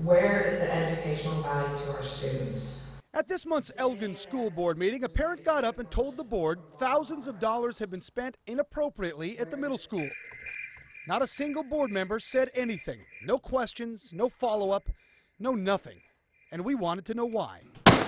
Where is the educational value to our students? At this month's Elgin School Board meeting, a parent got up and told the board thousands of dollars have been spent inappropriately at the middle school. Not a single board member said anything. No questions, no follow-up, no nothing. And we wanted to know why.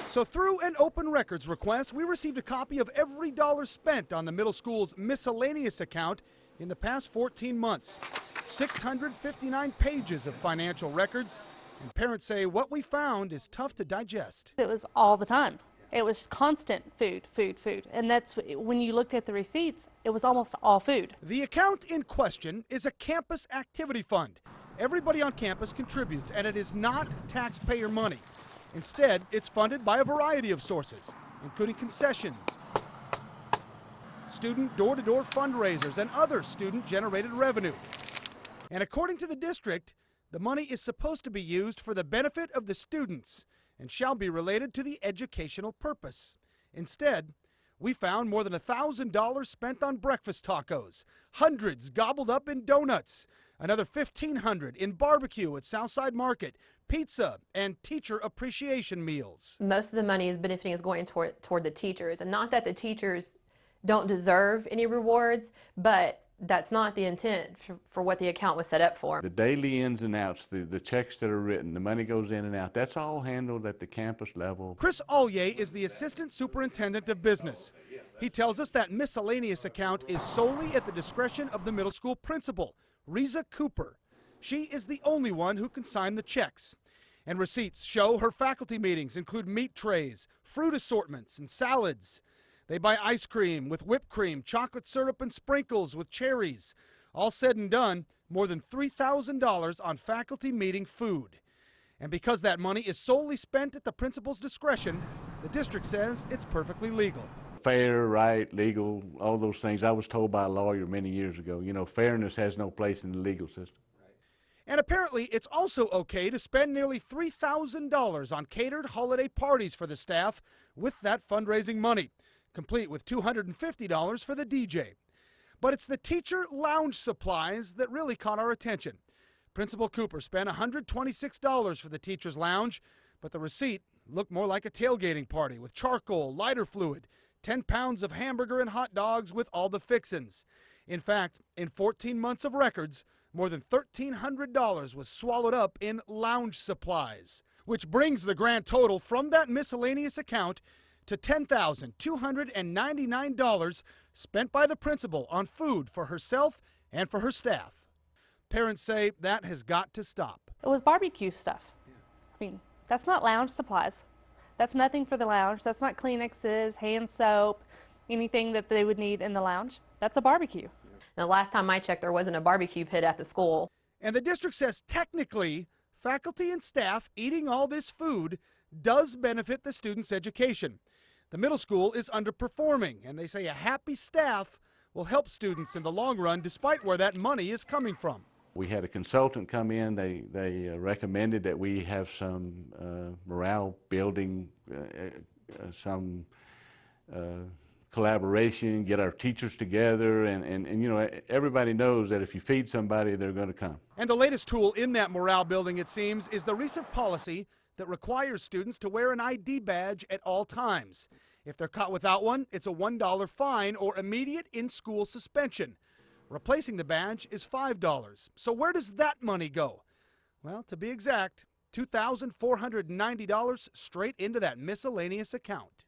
So through an open records request, we received a copy of every dollar spent on the middle school's miscellaneous account in the past 14 months. 659 pages of financial records. And parents say what we found is tough to digest. It was all the time. It was constant food, food, food. And that's when you looked at the receipts, it was almost all food. The account in question is a campus activity fund. Everybody on campus contributes, and it is not taxpayer money. Instead, it's funded by a variety of sources, including concessions, student door-to-door fundraisers, and other student-generated revenue. And according to the district, the money is supposed to be used for the benefit of the students and shall be related to the educational purpose. Instead, we found more than $1,000 spent on breakfast tacos, hundreds gobbled up in donuts, another $1,500 in barbecue at Southside Market, pizza, and teacher appreciation meals. Most of the money is benefiting is going toward the teachers, and not that the teachers don't deserve any rewards, but that's not the intent for what the account was set up for. The daily ins and outs, the checks that are written, the money goes in and out, that's all handled at the campus level. Chris Ollier is the assistant superintendent of business. He tells us that miscellaneous account is solely at the discretion of the middle school principal, Reza Cooper. She is the only one who can sign the checks. And receipts show her faculty meetings include meat trays, fruit assortments, and salads. They buy ice cream with whipped cream, chocolate syrup, and sprinkles with cherries. All said and done, more than $3,000 on faculty meeting food. And because that money is solely spent at the principal's discretion, the district says it's perfectly legal. Fair, right, legal, all those things. I was told by a lawyer many years ago, you know, fairness has no place in the legal system. And apparently it's also okay to spend nearly $3,000 on catered holiday parties for the staff with that fundraising money, complete with $250 for the DJ. But it's the teacher lounge supplies that really caught our attention. Principal Cooper spent $126 for the teacher's lounge, but the receipt looked more like a tailgating party with charcoal, lighter fluid, 10 pounds of hamburger and hot dogs with all the fixins. In fact, in 14 months of records, more than $1,300 was swallowed up in lounge supplies, which brings the grand total from that miscellaneous account to $10,299 spent by the principal on food for herself and for her staff. Parents say that has got to stop. It was barbecue stuff. I mean, that's not lounge supplies. That's nothing for the lounge. That's not Kleenexes, hand soap, anything that they would need in the lounge. That's a barbecue. The last time I checked, there wasn't a barbecue pit at the school. And the district says technically, faculty and staff eating all this food does benefit the students' education. The middle school is underperforming, and they say a happy staff will help students in the long run despite where that money is coming from. We had a consultant come in. They recommended that we have some morale building, some collaboration, get our teachers together, and you know, everybody knows that if you feed somebody, they're going to come. And the latest tool in that morale building, it seems, is the recent policy that requires students to wear an ID badge at all times. If they're caught without one, it's a $1 fine or immediate in-school suspension. Replacing the badge is $5. So where does that money go? Well, to be exact, $2,490 straight into that miscellaneous account.